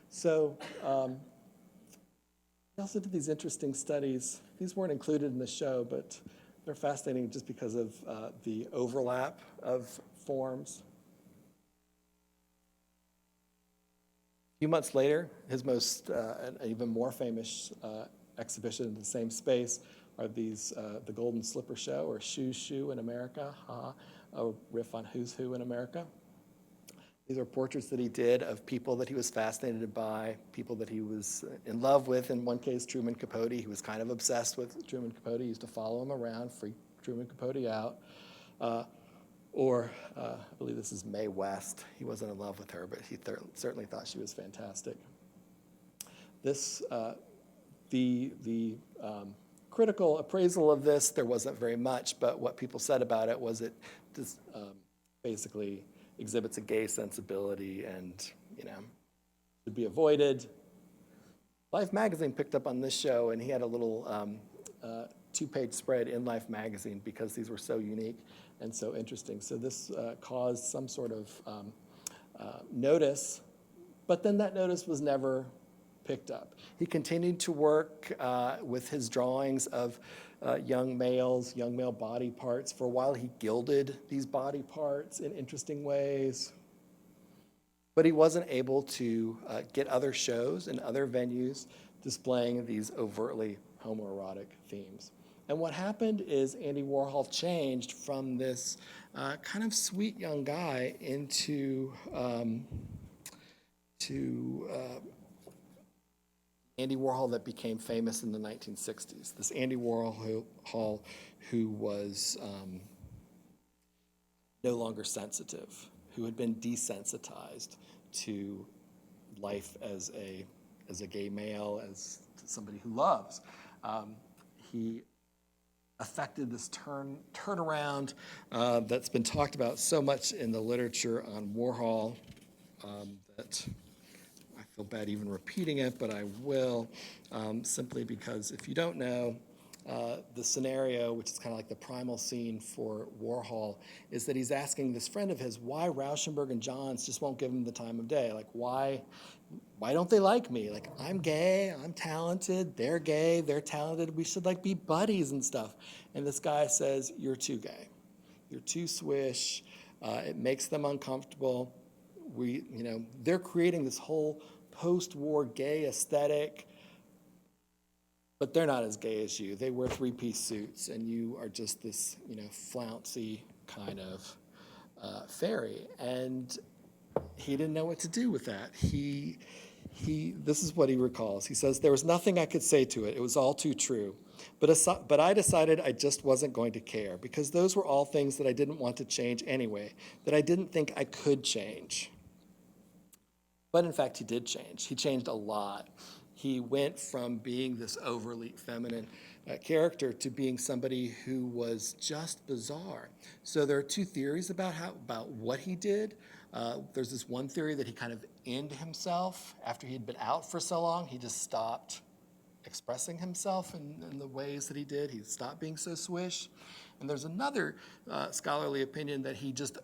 B: So he also did these interesting studies. These weren't included in the show, but they're fascinating just because of the overlap of forms. A few months later, his most, an even more famous exhibition in the same space are these, the Golden Slipper Show, or Shoe in America, a riff on Who's Who in America. These are portraits that he did of people that he was fascinated by, people that he was in love with. In one case, Truman Capote. He was kind of obsessed with Truman Capote. He used to follow him around, freak Truman Capote out. I believe this is Mae West. He wasn't in love with her, but he certainly thought she was fantastic. This, the critical appraisal of this, there wasn't very much, but what people said about it was it just basically exhibits a gay sensibility and, should be avoided. Life magazine picked up on this show, and he had a little two-page spread in Life magazine because these were so unique and so interesting. So this caused some sort of notice, but then that notice was never picked up. He continued to work with his drawings of young male body parts. For a while, he gilded these body parts in interesting ways, but he wasn't able to get other shows and other venues displaying these overtly homoerotic themes. And what happened is Andy Warhol changed from this kind of sweet young guy into Andy Warhol that became famous in the 1960s. This Andy Warhol who was no longer sensitive, who had been desensitized to life as a gay male, as somebody who loves. He affected this turnaround that's been talked about so much in the literature on Warhol that I feel bad even repeating it, but I will, simply because if you don't know, the scenario, which is kind of like the primal scene for Warhol, is that he's asking this friend of his why Rauschenberg and Johns just won't give him the time of day. Like, why don't they like me? Like, I'm gay, I'm talented, they're gay, they're talented, we should be buddies and stuff. And this guy says, you're too gay. You're too swish. It makes them uncomfortable. They're creating this whole post-war gay aesthetic, but they're not as gay as you. They wear three-piece suits, and you are just this, flouncy kind of fairy. And he didn't know what to do with that. This is what he recalls. He says, there was nothing I could say to it. It was all too true. But I decided I just wasn't going to care, because those were all things that I didn't want to change anyway, that I didn't think I could change. But in fact, he did change. He changed a lot. He went from being this overly feminine character to being somebody who was just bizarre. So there are two theories about what he did. There's this one theory that he kind of ended himself after he'd been out for so long. He just stopped expressing himself in the ways that he did. He stopped being so swish. And there's another scholarly opinion that he just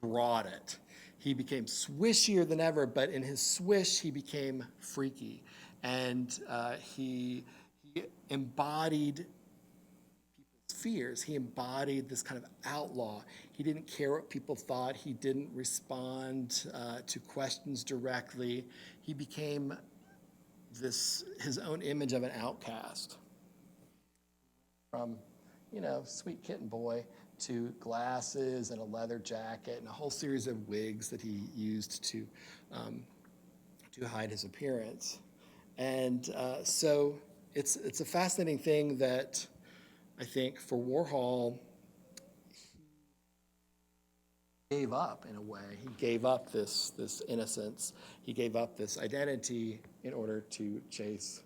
B: brought it. He became swishier than ever, but in his swish, he became freaky. And he embodied people's fears. He embodied this kind of outlaw. He didn't care what people thought. He didn't respond to questions directly. He became his own image of an outcast. From, sweet kitten boy to glasses and a leather jacket and a whole series of wigs that he used to hide his appearance. And so it's a fascinating thing that I think for Warhol, he gave up in a way. He gave up this innocence. He gave up this identity in order to chase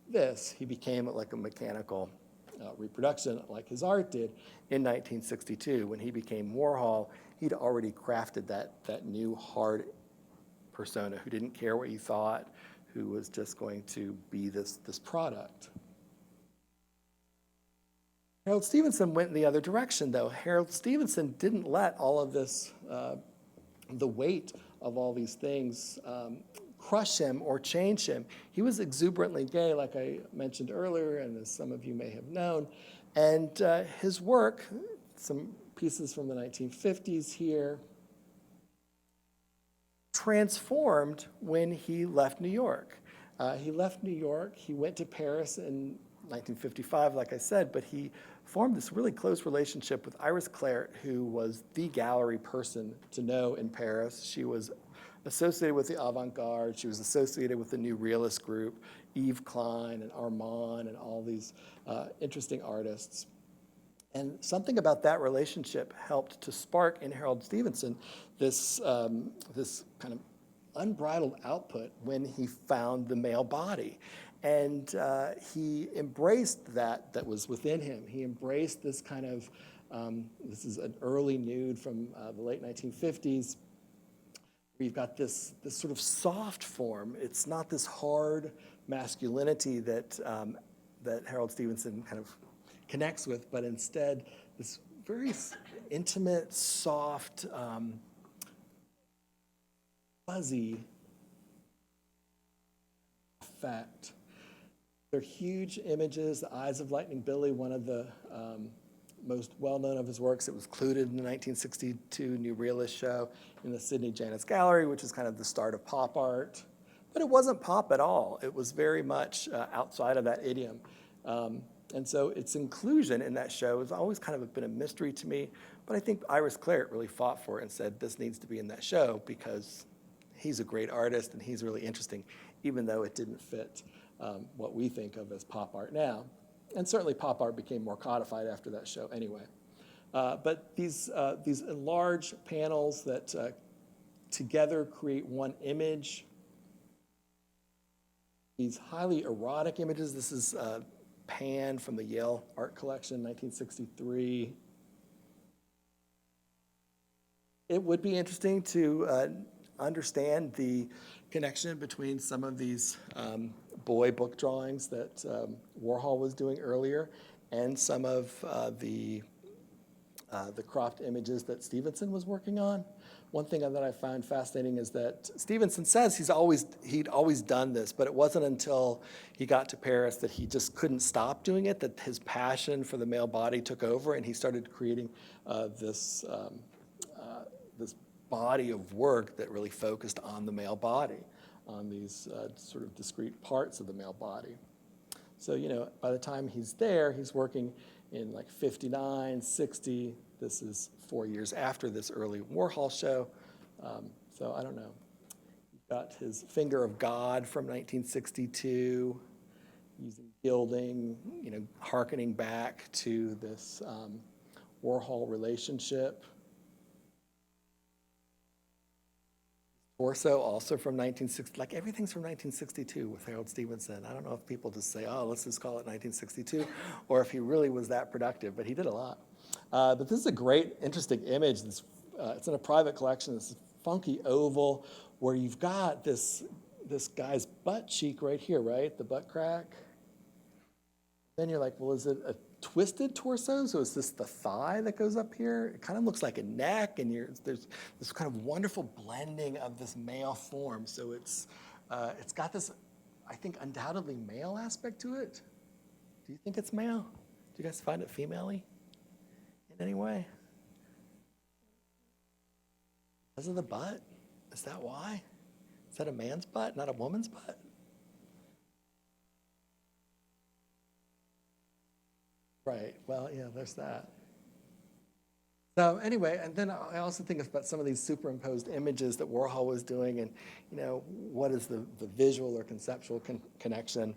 B: this. He became like a mechanical reproduction like his art did in 1962. When he became Warhol, he'd already crafted that new hard persona who didn't care what you thought, who was just going to be this product. Harold Stevenson went in the other direction, though. Harold Stevenson didn't let all of this, the weight of all these things, crush him or change him. He was exuberantly gay, like I mentioned earlier, and as some of you may have known. And his work, some pieces from the 1950s here, transformed when he left New York. He left New York, he went to Paris in 1955, like I said, but he formed this really close relationship with Iris Clert, who was the gallery person to know in Paris. She was associated with the avant-garde. She was associated with the New Realist group, Yves Klein and Armand and all these interesting artists. And something about that relationship helped to spark in Harold Stevenson this kind of unbridled output when he found the male body. And he embraced that was within him. He embraced this kind of, this is an early nude from the late 1950s. We've got this sort of soft form. It's not this hard masculinity that Harold Stevenson kind of connects with, but instead this very intimate, soft, fuzzy effect. They're huge images. The Eyes of Lightning Billy, one of the most well-known of his works. It was included in the 1962 New Realist show in the Sidney Janis Gallery, which is kind of the start of pop art. But it wasn't pop at all. It was very much outside of that idiom. And so its inclusion in that show has always kind of been a mystery to me. But I think Iris Clert really fought for it and said, this needs to be in that show because he's a great artist and he's really interesting, even though it didn't fit what we think of as pop art now. And certainly pop art became more codified after that show anyway. But these enlarged panels that together create one image, these highly erotic images. This is Pan from the Yale Art Collection, 1963. It would be interesting to understand the connection between some of these boy book drawings that Warhol was doing earlier and some of the cropped images that Stevenson was working on. One thing that I find fascinating is that Stevenson says he'd always done this, but it wasn't until he got to Paris that he just couldn't stop doing it, that his passion for the male body took over, and he started creating this body of work that really focused on the male body, on these sort of discrete parts of the male body. So, by the time he's there, he's working in like 59, 60. This is 4 years after this early Warhol show. So I don't know. You've got his Finger of God from 1962, using gilding, hearkening back to this Warhol relationship. Torso, also from 1960, like everything's from 1962 with Harold Stevenson. I don't know if people just say, oh, let's just call it 1962, or if he really was that productive, but he did a lot. But this is a great, interesting image. It's in a private collection, this funky oval, where you've got this guy's butt cheek right here, right? The butt crack. Then you're like, well, is it a twisted torso? So is this the thigh that goes up here? It kind of looks like a neck, and there's this kind of wonderful blending of this male form. So it's got this, I think, undoubtedly male aspect to it. Do you think it's male? Do you guys find it female-y in any way? Because of the butt? Is that why? Is that a man's butt, not a woman's butt? Right, well, yeah, there's that. So anyway, and then I also think about some of these superimposed images that Warhol was doing, and what is the visual or conceptual connection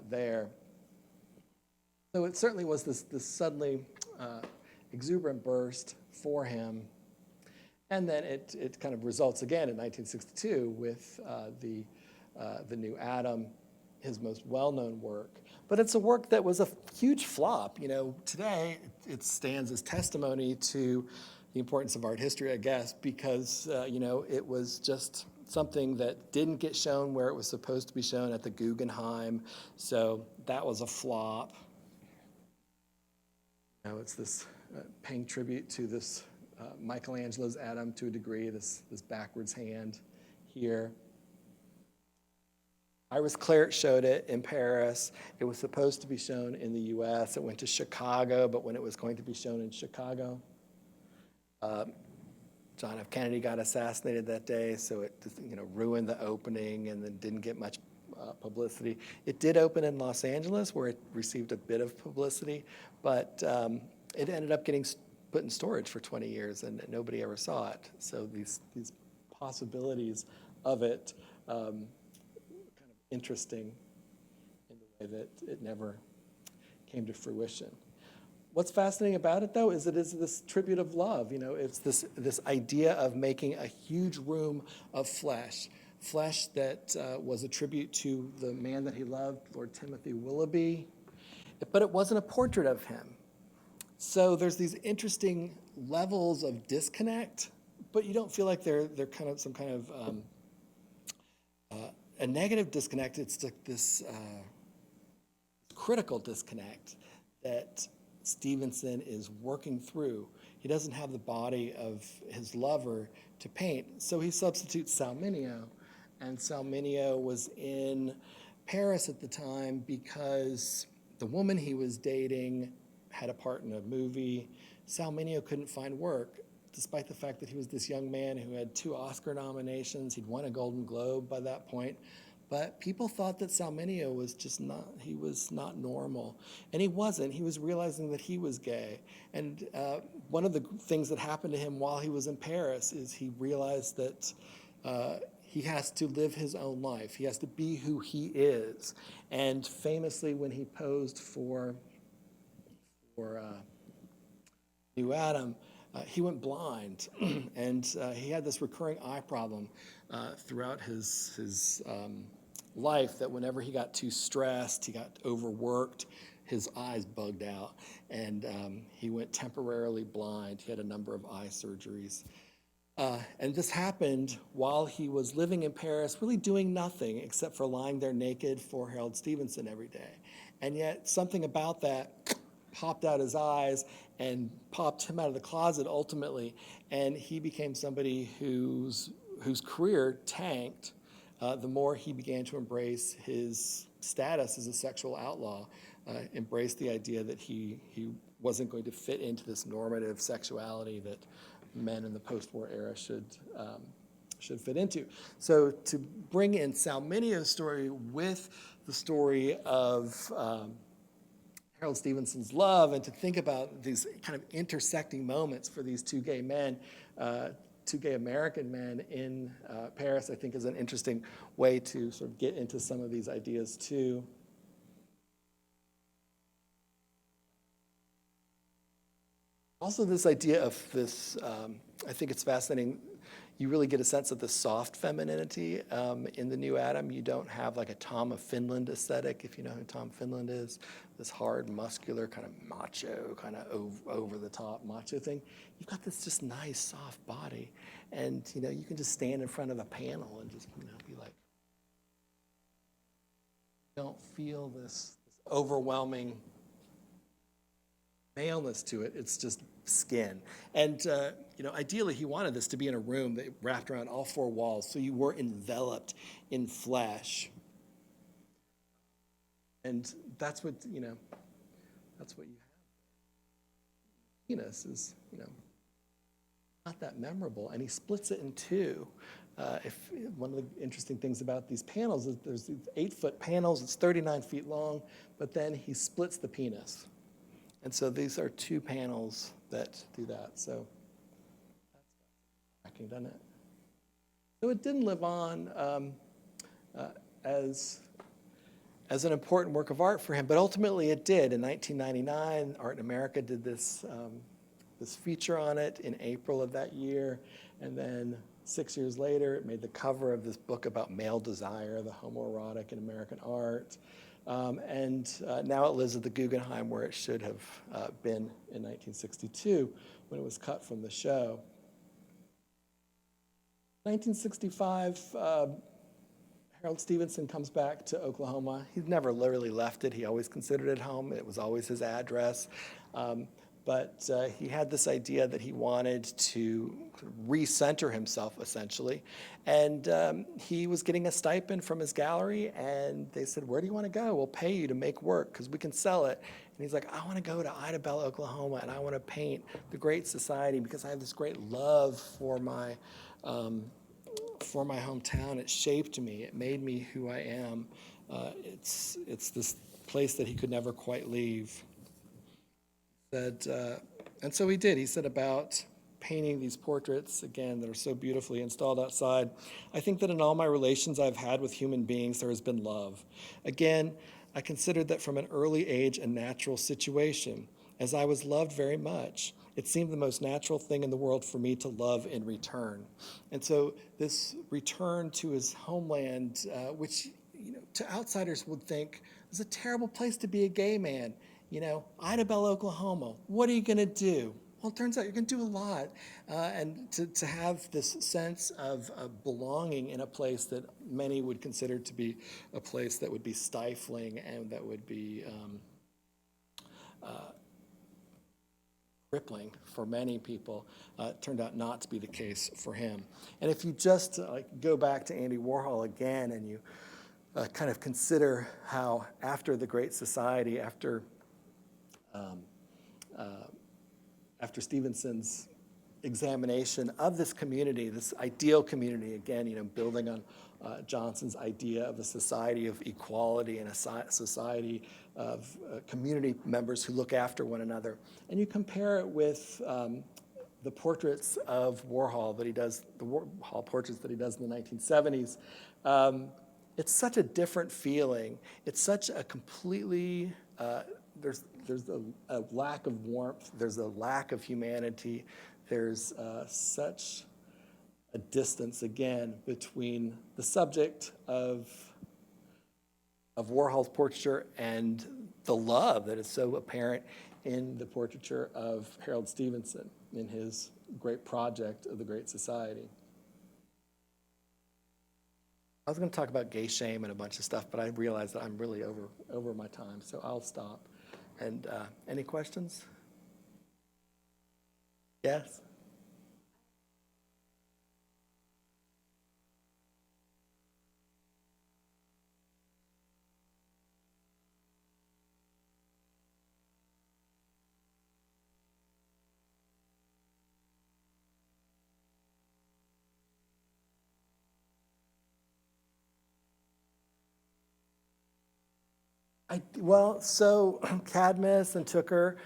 B: there? So it certainly was this suddenly exuberant burst for him, and then it kind of results again in 1962 with the New Adam, his most well-known work. But it's a work that was a huge flop. Today it stands as testimony to the importance of art history, I guess, because it was just something that didn't get shown where it was supposed to be shown at the Guggenheim. So that was a flop. It's this paying tribute to this Michelangelo's Adam to a degree, this backwards hand here. Iris Claret showed it in Paris. It was supposed to be shown in the US. It went to Chicago, but when it was going to be shown in Chicago, John F. Kennedy got assassinated that day, so it ruined the opening and then didn't get much publicity. It did open in Los Angeles, where it received a bit of publicity, but it ended up getting put in storage for 20 years, and nobody ever saw it. So these possibilities of it interesting in the way that it never came to fruition. What's fascinating about it, though, is it is this tribute of love. It's this idea of making a huge room of flesh that was a tribute to the man that he loved, Lord Timothy Willoughby, but it wasn't a portrait of him. So there's these interesting levels of disconnect, but you don't feel like they're kind of some kind of a negative disconnect. It's like this critical disconnect that Stevenson is working through. He doesn't have the body of his lover to paint, so he substitutes Salminio. And Salminio was in Paris at the time because the woman he was dating had a part in a movie. Salminio couldn't find work, despite the fact that he was this young man who had 2 Oscar nominations. He'd won a Golden Globe by that point. But people thought that Salminio was he was not normal. And he wasn't. He was realizing that he was gay. And one of the things that happened to him while he was in Paris is he realized that he has to live his own life. He has to be who he is. And famously, when he posed for New Adam, he went blind, and he had this recurring eye problem throughout his life, that whenever he got too stressed, he got overworked, his eyes bugged out, and he went temporarily blind. He had a number of eye surgeries. And this happened while he was living in Paris, really doing nothing except for lying there naked for Harold Stevenson every day. And yet something about that popped out his eyes and popped him out of the closet ultimately, and he became somebody whose career tanked the more he began to embrace his status as a sexual outlaw, embrace the idea that he wasn't going to fit into this normative sexuality that men in the post-war era should fit into. So to bring in Salminio's story with the story of Harold Stevenson's love, and to think about these kind of intersecting moments for these 2 gay men, 2 gay American men in Paris, I think is an interesting way to sort of get into some of these ideas too. Also, this idea of this, I think it's fascinating. You really get a sense of the soft femininity in the New Adam. You don't have like a Tom of Finland aesthetic, if you know who Tom Finland is, this hard, muscular, kind of macho, kind of over-the-top macho thing. You've got this just nice, soft body. And, you can just stand in front of a panel and just, be like, you don't feel this overwhelming maleness to it. It's just skin. And, ideally he wanted this to be in a room that wrapped around all 4 walls, so you were enveloped in flesh. And that's what, that's what you have. Penis is, not that memorable, and he splits it in 2. One of the interesting things about these panels is there's these 8-foot panels, it's 39 feet long, but then he splits the penis. And so these are two panels that do that. So that's cracking, doesn't it? So it didn't live on as an important work of art for him, but ultimately it did. In 1999, Art in America did this feature on it in April of that year, and then 6 years later, it made the cover of this book about male desire, the homoerotic in American art. And now it lives at the Guggenheim, where it should have been in 1962 when it was cut from the show. 1965, Harold Stevenson comes back to Oklahoma. He's never literally left it. He always considered it home. It was always his address. But he had this idea that he wanted to recenter himself, essentially. And he was getting a stipend from his gallery, and they said, "Where do you want to go? We'll pay you to make work because we can sell it." And he's like, "I want to go to Idabel, Oklahoma, and I want to paint the Great Society because I have this great love for my hometown. It shaped me. It made me who I am. It's this place that he could never quite leave." And so he did. He set about painting these portraits, again, that are so beautifully installed outside. I think that in all my relations I've had with human beings, there has been love. Again, I considered that from an early age a natural situation. As I was loved very much, it seemed the most natural thing in the world for me to love in return. And so this return to his homeland, which to outsiders would think is a terrible place to be a gay man. Idabel, Oklahoma, what are you going to do? Well, it turns out you're going to do a lot. And to have this sense of belonging in a place that many would consider to be a place that would be stifling and that would be crippling for many people, turned out not to be the case for him. And if you just go back to Andy Warhol again and you kind of consider how after the Great Society, after Stevenson's examination of this community, this ideal community, again, building on Johnson's idea of a society of equality and a society of community members who look after one another. And you compare it with the portraits of Warhol that he does, the Warhol portraits that he does in the 1970s. It's such a different feeling. It's such a completely, there's a lack of warmth. There's a lack of humanity. There's such a distance, again, between the subject of Warhol's portraiture and the love that is so apparent in the portraiture of Harold Stevenson in his great project of the Great Society. I was going to talk about gay shame and a bunch of stuff, but I realized that I'm really over my time, so I'll stop. And any questions? Yes? So Cadmus and Tooker,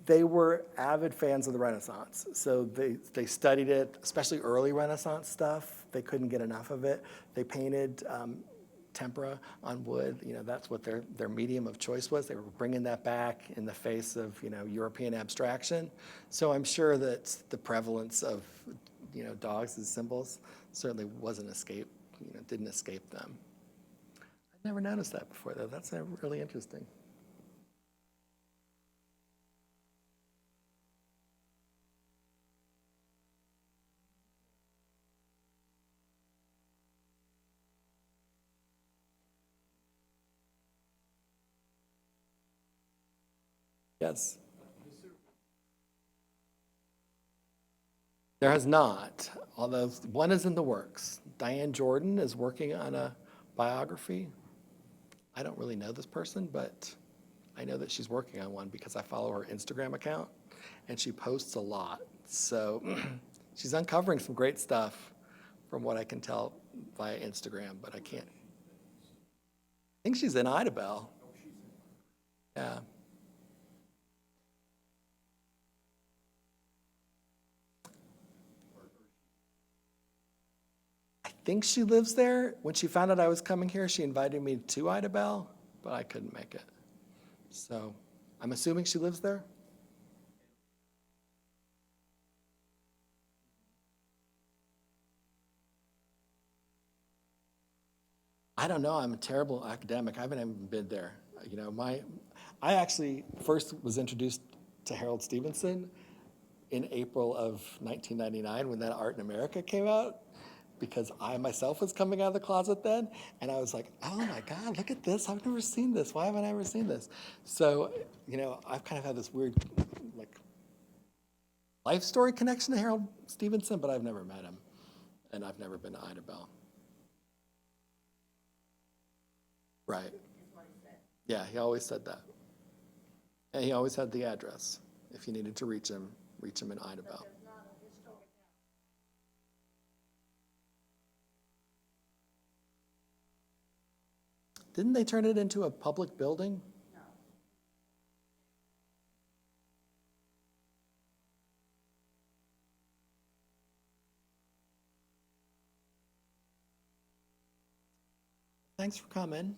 B: they were avid fans of the Renaissance. So they studied it, especially early Renaissance stuff. They couldn't get enough of it. They painted tempera on wood. That's what their medium of choice was. They were bringing that back in the face of European abstraction. So I'm sure that the prevalence of dogs as symbols certainly didn't escape them. Never noticed that before, though. That's really interesting. Yes. There has not, although one is in the works. Diane Jordan is working on a biography. I don't really know this person, but I know that she's working on one because I follow her Instagram account, and she posts a lot. So she's uncovering some great stuff from what I can tell via Instagram, but I can't. I think she's in Idabel. Yeah. think she lives there. When she found out I was coming here, she invited me to Ida Bell, but I couldn't make it. So I'm assuming she lives there. I don't know. I'm a terrible academic. I haven't even been there. You know, I actually first was introduced to Harold Stevenson in April of 1999 when that Art in America came out, because I myself was coming out of the closet then, and I was like, oh my God, look at this. I've never seen this. Why haven't I ever seen this? So, you know, I've kind of had this weird, like, life story connection to Harold Stevenson, but I've never met him, and I've never been to Ida Bell. Right. Yeah, he always said that. And he always had the address. If you needed to reach him in Ida Bell. Didn't they turn it into a public building? No. Thanks for coming.